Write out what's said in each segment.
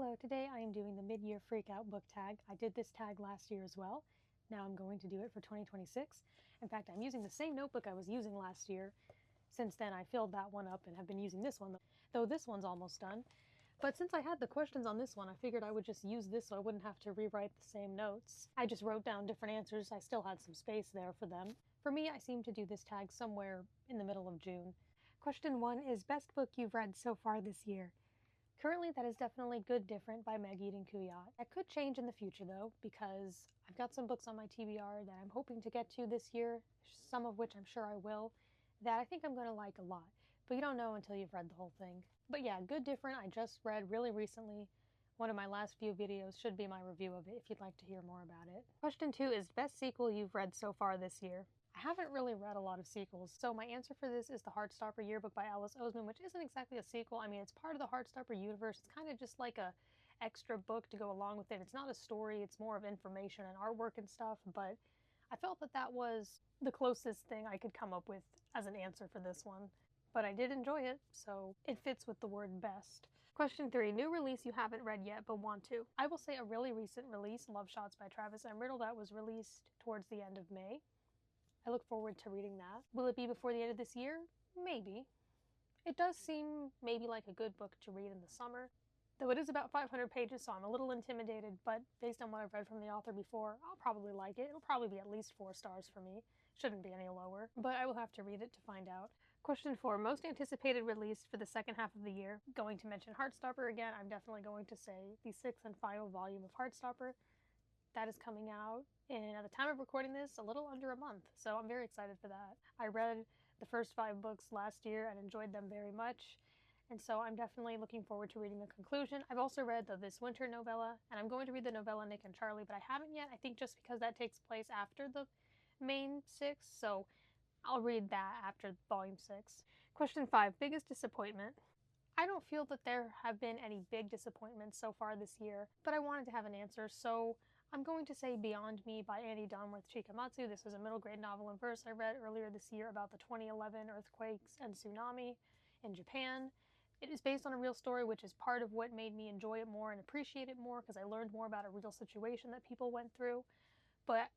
Hello, today I am doing the mid-year Freakout book tag. I did this tag last year as well. Now I'm going to do it for 2026. In fact, I'm using the same notebook I was using last year. Since then, I filled that one up and have been using this one, though this one's almost done. But since I had the questions on this one, I figured I would just use this so I wouldn't have to rewrite the same notes. I just wrote down different answers. I still had some space there for them. For me, I seem to do this tag somewhere in the middle of June. Question 1 is best book you've read so far this year. Currently, that is definitely Good Different by Maggie and Kuyat. That could change in the future, though, because I've got some books on my TBR that I'm hoping to get to this year, some of which I'm sure I will, that I think I'm going to like a lot. But you don't know until you've read the whole thing. But yeah, Good Different I just read really recently. One of my last few videos should be my review of it if you'd like to hear more about it. Question 2 is best sequel you've read so far this year. I haven't really read a lot of sequels, so my answer for this is the Heartstopper Yearbook by Alice Oseman, which isn't exactly a sequel. I mean, it's part of the Heartstopper universe. It's kind of just like a extra book to go along with it. It's not a story, it's more of information and artwork and stuff, but I felt that that was the closest thing I could come up with as an answer for this one. But I did enjoy it, so it fits with the word best. Question 3, new release you haven't read yet but want to. I will say a really recent release, Love Shots by Travis M. Riddle, that was released towards the end of May. I look forward to reading that. Will it be before the end of this year? Maybe. It does seem maybe like a good book to read in the summer, though it is about 500 pages, so I'm a little intimidated, but based on what I've read from the author before, I'll probably like it. It'll probably be at least 4 stars for me. Shouldn't be any lower, but I will have to read it to find out. Question 4, most anticipated release for the second half of the year. Going to mention Heartstopper again, I'm definitely going to say the 6th and final volume of Heartstopper. That is coming out at the time of recording this, a little under a month, so I'm very excited for that. I read the first 5 books last year and enjoyed them very much, and so I'm definitely looking forward to reading the conclusion. I've also read the This Winter novella, and I'm going to read the novella Nick and Charlie, but I haven't yet, I think just because that takes place after the main 6, so I'll read that after volume 6. Question 5, biggest disappointment. I don't feel that there have been any big disappointments so far this year, but I wanted to have an answer, so I'm going to say Beyond Me by Annie Donworth Chikamatsu. This is a middle grade novel in verse I read earlier this year about the 2011 earthquakes and tsunami in Japan. It is based on a real story, which is part of what made me enjoy it more and appreciate it more, because I learned more about a real situation that people went through. But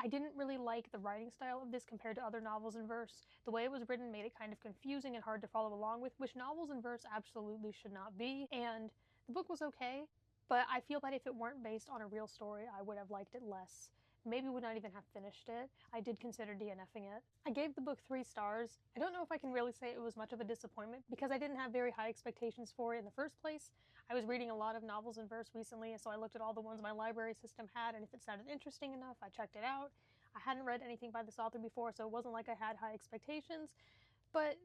I didn't really like the writing style of this compared to other novels in verse. The way it was written made it kind of confusing and hard to follow along with, which novels in verse absolutely should not be. And the book was okay, but I feel that if it weren't based on a real story, I would have liked it less. Maybe would not even have finished it. I did consider DNFing it. I gave the book 3 stars. I don't know if I can really say it was much of a disappointment because I didn't have very high expectations for it in the first place. I was reading a lot of novels in verse recently, so I looked at all the ones my library system had, and if it sounded interesting enough, I checked it out. I hadn't read anything by this author before, so it wasn't like I had high expectations, but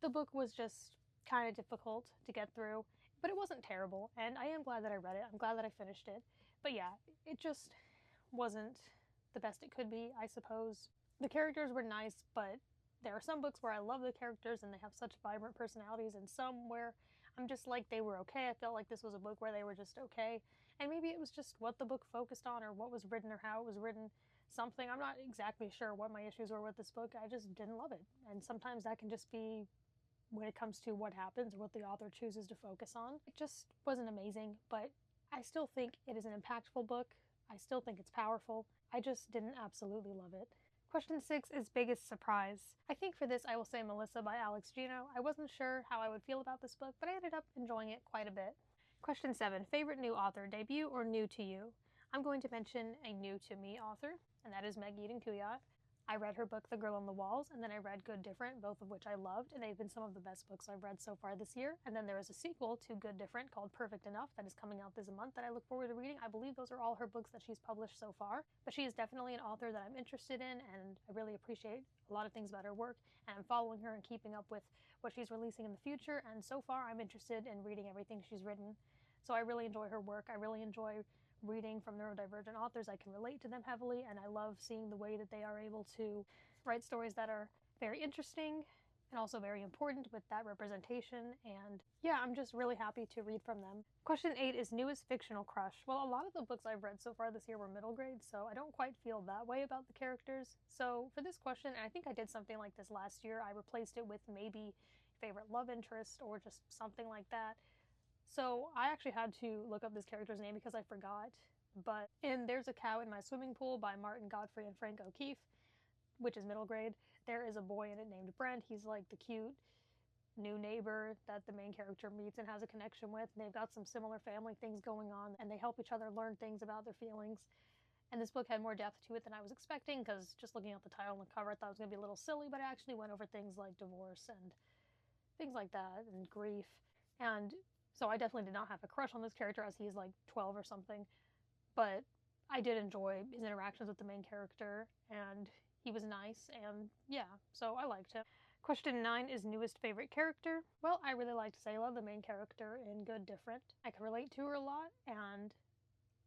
the book was just kind of difficult to get through. But it wasn't terrible, and I am glad that I read it. I'm glad that I finished it. But yeah, it just wasn't the best it could be, I suppose. The characters were nice, but there are some books where I love the characters and they have such vibrant personalities, and some where I'm just like, they were okay. I felt like this was a book where they were just okay. And maybe it was just what the book focused on or what was written or how it was written. Something. I'm not exactly sure what my issues were with this book. I just didn't love it. And sometimes that can just be when it comes to what happens or what the author chooses to focus on. It just wasn't amazing, but I still think it is an impactful book. I still think it's powerful. I just didn't absolutely love it. Question 6 is biggest surprise. I think for this I will say Melissa by Alex Gino. I wasn't sure how I would feel about this book, but I ended up enjoying it quite a bit. Question 7, favorite new author, debut or new to you? I'm going to mention a new to me author, and that is Maggie and Kuyat. I read her book, The Girl on the Walls, and then I read Good Different, both of which I loved, and they've been some of the best books I've read so far this year. And then there is a sequel to Good Different called Perfect Enough that is coming out this month that I look forward to reading. I believe those are all her books that she's published so far. But she is definitely an author that I'm interested in, and I really appreciate a lot of things about her work, and I'm following her and keeping up with what she's releasing in the future, and so far I'm interested in reading everything she's written. So I really enjoy her work. I really enjoy reading from neurodivergent authors. I can relate to them heavily, and I love seeing the way that they are able to write stories that are very interesting and also very important with that representation, and yeah, I'm just really happy to read from them. Question 8 is newest fictional crush. Well, a lot of the books I've read so far this year were middle grade, so I don't quite feel that way about the characters. So for this question, and I think I did something like this last year, I replaced it with maybe favorite love interest or just something like that. So I actually had to look up this character's name because I forgot. But in There's a Cow in My Swimming Pool by Martin Godfrey and Frank O'Keefe, which is middle grade, there is a boy in it named Brent. He's like the cute new neighbor that the main character meets and has a connection with. And they've got some similar family things going on, and they help each other learn things about their feelings. And this book had more depth to it than I was expecting, because just looking at the title and the cover, I thought it was going to be a little silly, but it actually went over things like divorce and things like that, and grief. And so I definitely did not have a crush on this character, as he's like 12 or something, but I did enjoy his interactions with the main character, and he was nice, and yeah, so I liked him. Question 9 is newest favorite character. Well, I really liked Sayla, the main character in Good Different. I could relate to her a lot, and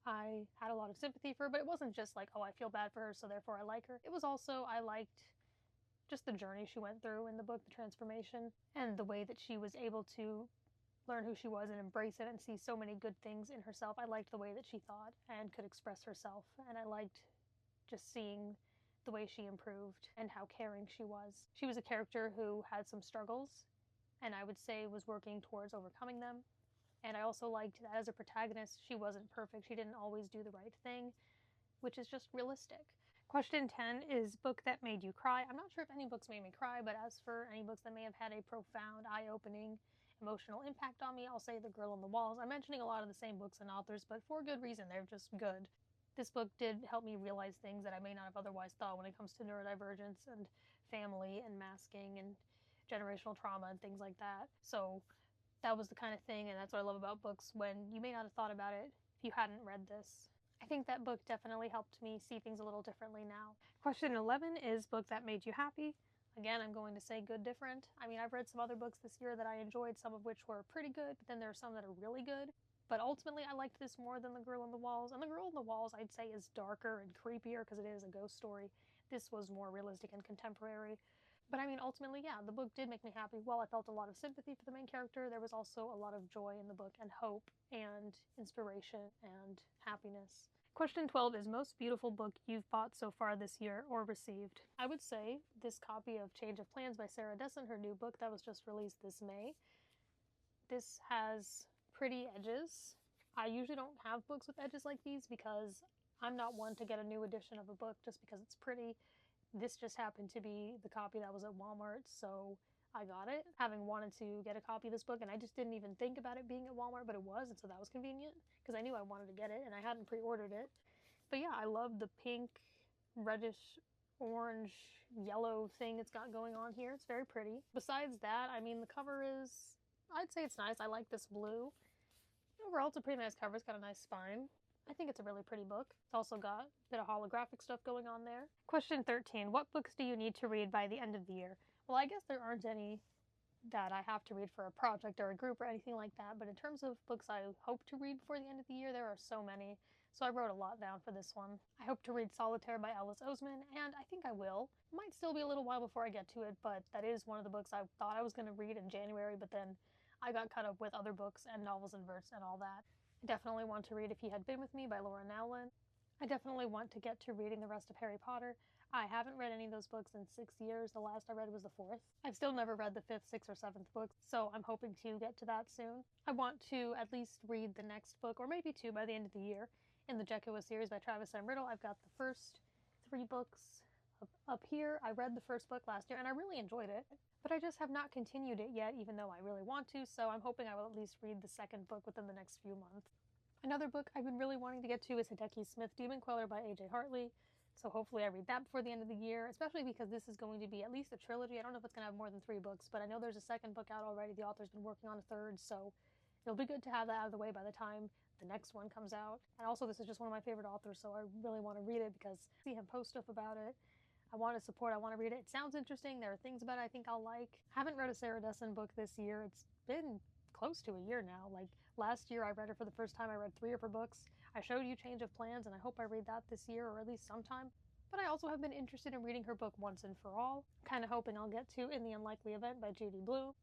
I had a lot of sympathy for her, but it wasn't just like, oh, I feel bad for her, so therefore I like her. It was also, I liked just the journey she went through in the book, the transformation, and the way that she was able to learn who she was and embrace it and see so many good things in herself. I liked the way that she thought and could express herself, and I liked just seeing the way she improved and how caring she was. She was a character who had some struggles, and I would say was working towards overcoming them. And I also liked that as a protagonist, she wasn't perfect. She didn't always do the right thing, which is just realistic. Question 10 is book that made you cry. I'm not sure if any books made me cry, but as for any books that may have had a profound, eye-opening, emotional impact on me, I'll say The Girl on the Walls. I'm mentioning a lot of the same books and authors, but for good reason. They're just good. This book did help me realize things that I may not have otherwise thought when it comes to neurodivergence and family and masking and generational trauma and things like that. So that was the kind of thing, and that's what I love about books, when you may not have thought about it if you hadn't read this. I think that book definitely helped me see things a little differently now. Question 11 is book that made you happy. Again, I'm going to say Good Different. I mean, I've read some other books this year that I enjoyed, some of which were pretty good, but then there are some that are really good. But ultimately, I liked this more than The Girl on the Walls. And The Girl on the Walls, I'd say, is darker and creepier because it is a ghost story. This was more realistic and contemporary. But I mean, ultimately, yeah, the book did make me happy. While I felt a lot of sympathy for the main character, there was also a lot of joy in the book, and hope, and inspiration, and happiness. Question 12 is most beautiful book you've bought so far this year or received. I would say this copy of Change of Plans by Sarah Dessen, her new book that was just released this May. This has pretty edges. I usually don't have books with edges like these because I'm not one to get a new edition of a book just because it's pretty. This just happened to be the copy that was at Walmart, so I got it, having wanted to get a copy of this book, and I just didn't even think about it being at Walmart, but it was, and so that was convenient, because I knew I wanted to get it, and I hadn't pre-ordered it. But yeah, I love the pink, reddish, orange, yellow thing it's got going on here. It's very pretty. Besides that, I mean, the cover is, I'd say it's nice. I like this blue. Overall, it's a pretty nice cover. It's got a nice spine. I think it's a really pretty book. It's also got a bit of holographic stuff going on there. Question 13. What books do you need to read by the end of the year? Well, I guess there aren't any that I have to read for a project or a group or anything like that, but in terms of books I hope to read before the end of the year, there are so many. So I wrote a lot down for this one. I hope to read Solitaire by Alice Oseman, and I think I will. Might still be a little while before I get to it, but that is one of the books I thought I was going to read in January, but then I got caught up with other books and novels and verse and all that. I definitely want to read If He Had Been With Me by Laura Nowlin. I definitely want to get to reading the rest of Harry Potter. I haven't read any of those books in 6 years. The last I read was the 4th. I've still never read the 5th, 6th, or 7th book, so I'm hoping to get to that soon. I want to at least read the next book, or maybe 2 by the end of the year, in the Jekyll series by Travis M. Riddle. I've got the first 3 books up here. I read the first book last year, and I really enjoyed it, but I just have not continued it yet, even though I really want to, so I'm hoping I will at least read the second book within the next few months. Another book I've been really wanting to get to is Hideki Smith Demon Queller by A.J. Hartley. So hopefully I read that before the end of the year, especially because this is going to be at least a trilogy. I don't know if it's going to have more than 3 books, but I know there's a second book out already. The author's been working on a third, so it'll be good to have that out of the way by the time the next one comes out. And also, this is just one of my favorite authors, so I really want to read it because I see him post stuff about it. I want to support, I want to read it. It sounds interesting. There are things about it I think I'll like. I haven't read a Sarah Dessen book this year. It's been close to a year now. Like, last year I read her for the first time. I read 3 of her books. I showed you Change of Plans, and I hope I read that this year, or at least sometime. But I also have been interested in reading her book Once and For All. Kind of hoping I'll get to In the Unlikely Event by Judy Blume,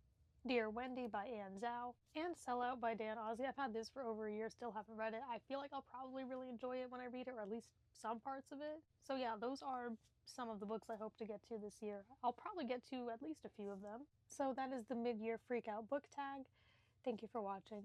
Dear Wendy by Anne Zhao, and Sellout by Dan Ozzie. I've had this for over a year, still haven't read it. I feel like I'll probably really enjoy it when I read it, or at least some parts of it. So yeah, those are some of the books I hope to get to this year. I'll probably get to at least a few of them. So that is the mid-year Freakout book tag. Thank you for watching.